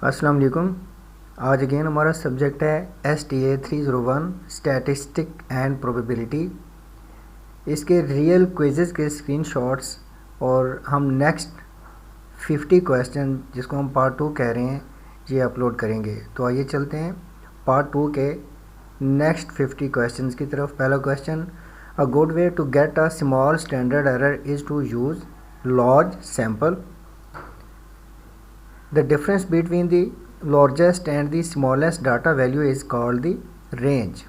अस्सलाम वालेकुम। आज अगेन हमारा सब्जेक्ट है STA 301 स्टैटिस्टिक एंड प्रोबेबिलिटी। इसके रियल क्विज़ेस के स्क्रीनशॉट्स और हम नेक्स्ट 50 क्वेश्चन जिसको हम पार्ट 2 कह रहे हैं ये अपलोड करेंगे। तो आइए चलते हैं पार्ट 2 के नेक्स्ट 50 क्वेश्चंस की तरफ। पहला question, a good way to get a small standard error is to use large sample. The difference between the largest and the smallest data value is called the range,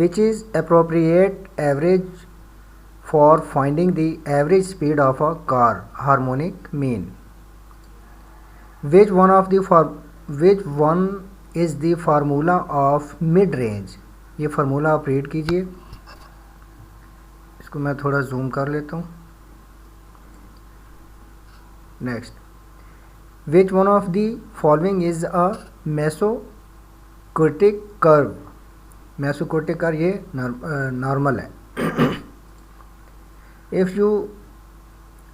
which is appropriate average for finding the average speed of a car. Harmonic mean. Which one is the formula of mid range? ये फार्मूला आप read कीजिए। इसको मैं थोड़ा zoom कर लेता हूँ। Next, which one of the following is a mesokurtic curve? Mesokurtic curve ये नॉर्मल है। If you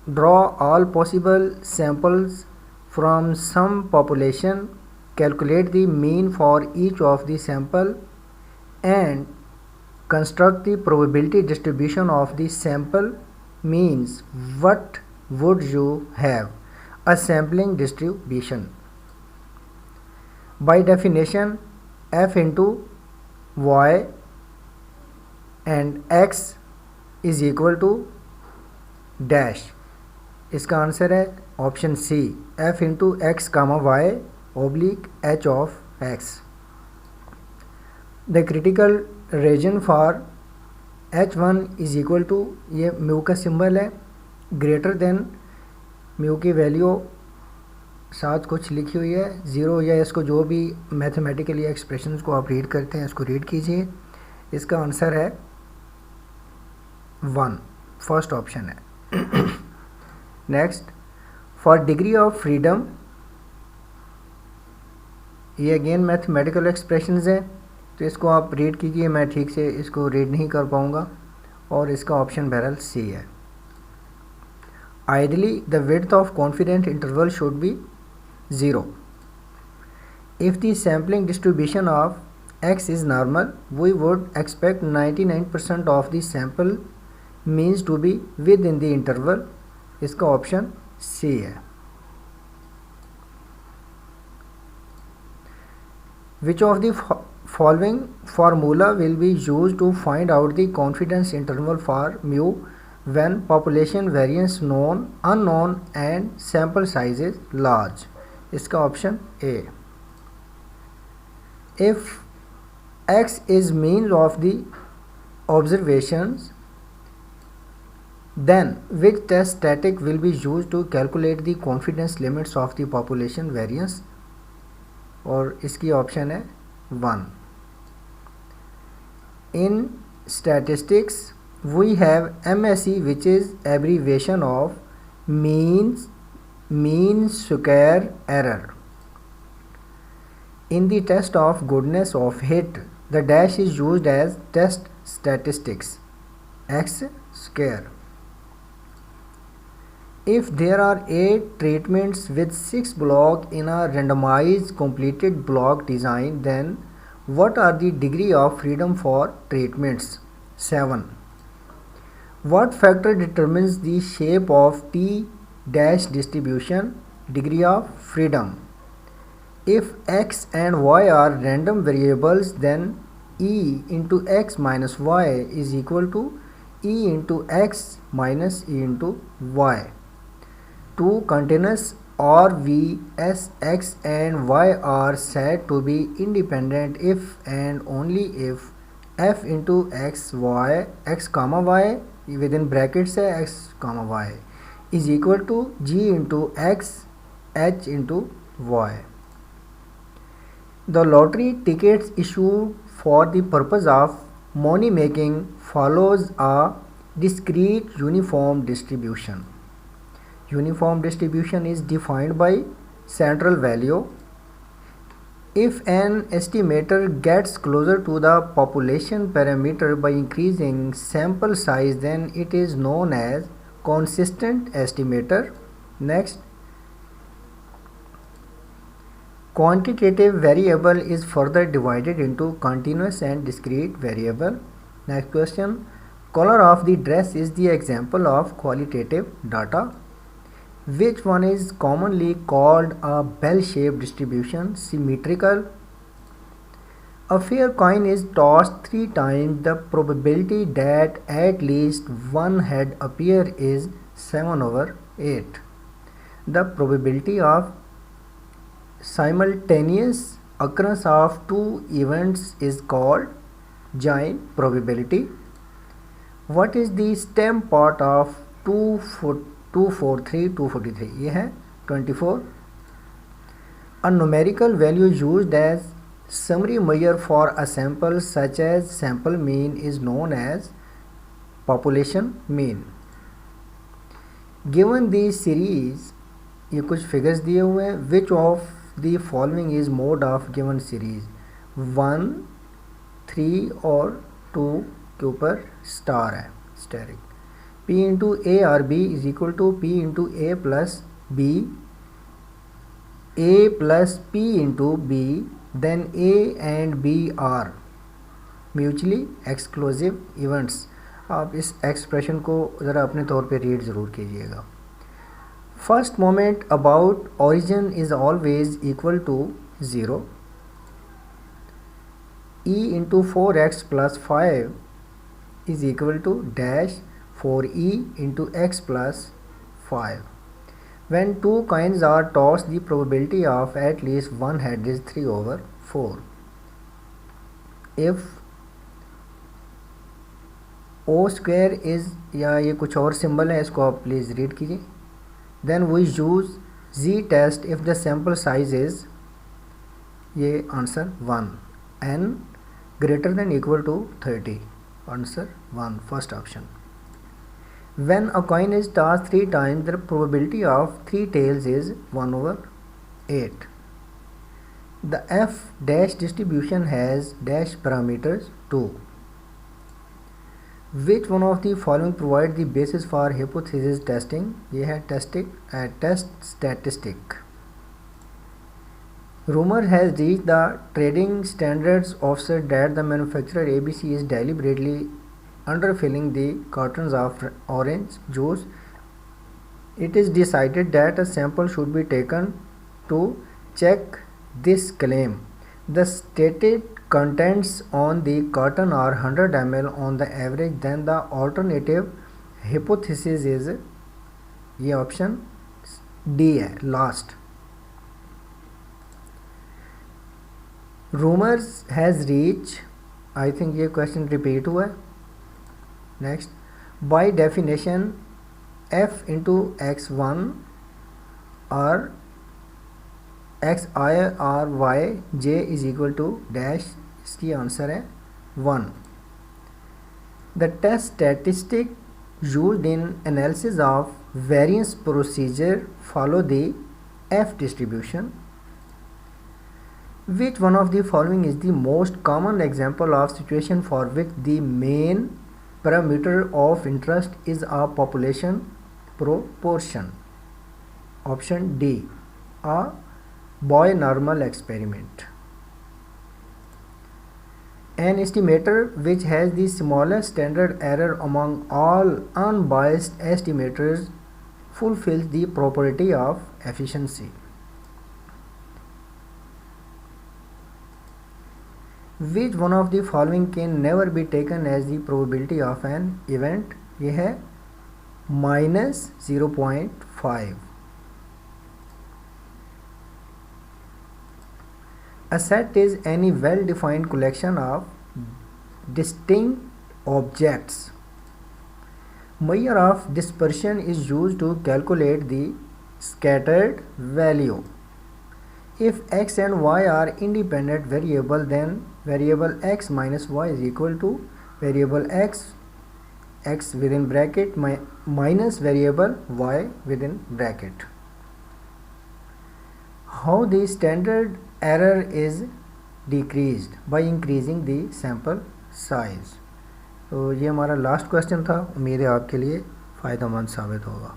draw all possible samples from some population, calculate the mean for each of the sample and construct the probability distribution of the sample means, what would you have? A sampling distribution. By definition, f into y and x is equal to dash. इसका answer है option C, f into x comma y oblique h of x. The critical region for H1 is equal to, ये mu का symbol है, greater than mu की value साथ कुछ लिखी हुई है 0, या इसको जो भी मैथमेटिकली एक्सप्रेशंस को आप रीड करते हैं इसको रीड कीजिए। इसका आंसर है 1, फर्स्ट ऑप्शन है। Next, for degree of freedom, ये अगेन मैथमेटिकल एक्सप्रेशंस है, तो इसको आप रीड कीजिए। मैं ठीक से इसको रीड नहीं कर पाऊँगा, और इसका ऑप्शन बहरहाल सी है। Ideally the width of confidence interval should be 0 if the sampling distribution of x is normal, we would expect 99% of the sample means to be within the interval. इसका option C है। Which of the following formula will be used to find out the confidence interval for mu when population variance known, unknown and sample size is large? इसका option A. If x is mean of the observations, then which test static will be used to calculate the confidence limits of the population variance? और इसकी option है 1. In statistics, we have MSE, which is abbreviation of mean square error. In the test of goodness of hit, the dash is used as test statistics x square. If there are 8 treatments with 6 blocks in a randomized completed block design, then what are the degree of freedom for treatments? 7. What factor determines the shape of T dash distribution? Degree of freedom. If x and y are random variables, then e into x minus y is equal to e into x minus e into y. Two containers or V S x and y are said to be independent if and only if f into x comma y within brackets है x comma y is equal to g into x h into y. The lottery tickets issued for the purpose of money making follows a discrete uniform distribution. Uniform distribution is defined by central value. If an estimator gets closer to the population parameter by increasing sample size, then it is known as consistent estimator. Next, Quantitative variable is further divided into continuous and discrete variable. Next question. Color of the dress is the example of qualitative data. Which one is commonly called a bell-shaped distribution? Symmetrical. A fair coin is tossed 3 times. The probability that at least one head appear is 7/8. The probability of simultaneous occurrence of 2 events is called joint probability. What is the stem part of 243? ये है 24. A numerical value used as summary measure for a sample such as sample mean is known as population mean. Given the series, ये कुछ figures दिए हुए हैं. Which of the following is mode of given series? 1, 3 और 2 के ऊपर star है, steric. P into A or B is equal to P into A plus B, A plus P into B, then A and B are mutually exclusive events. आप इस expression को ज़रा अपने तौर पे रीड ज़रूर कीजिएगा. First moment about origin is always equal to 0. E into 4x plus 5 is equal to dash 4e into x plus 5. When 2 coins are tossed, the probability of at least one head is 3/4. If O square is, या ये कुछ और symbol है, इसको आप please read कीजिए. Then we use Z test if the sample size is, ये answer 1, n greater than equal to 30. Answer 1, first option. When a coin is tossed 3 times, the probability of 3 tails is 1/8. The f dash distribution has dash parameters 2. Which one of the following provide the basis for hypothesis testing? ये है test statistic. Rumor has reached the trading standards officer that the manufacturer ABC is deliberately underfilling the cartons of orange juice. It is decided that a sample should be taken to check this claim. The stated contents on the carton are 100 ml on the average. Then the alternative hypothesis is, ये option D है, last. Rumours has reach, I think ये question repeat हुआ है. Next. By definition f into x1 और X I R Y J is equal to dash, इसकी answer है 1. The test statistic used in analysis of variance procedure follow the F distribution. Which one of the following is the most common example of situation for which the main parameter of interest is a population proportion? Option D, a Boy normal experiment. An estimator which has the smallest standard error among all unbiased estimators fulfills the property of efficiency. Which one of the following can never be taken as the probability of an event? ये है -0.5. A set is any well-defined collection of distinct objects. Measure of dispersion is used to calculate the scattered value. If x and y are independent variable, then variable x minus y is equal to variable x within bracket minus variable y within bracket. How the standard error is decreased? By increasing the sample size. तो ये हमारा last question था. उम्मीद है आपके लिए फ़ायदेमंद साबित होगा.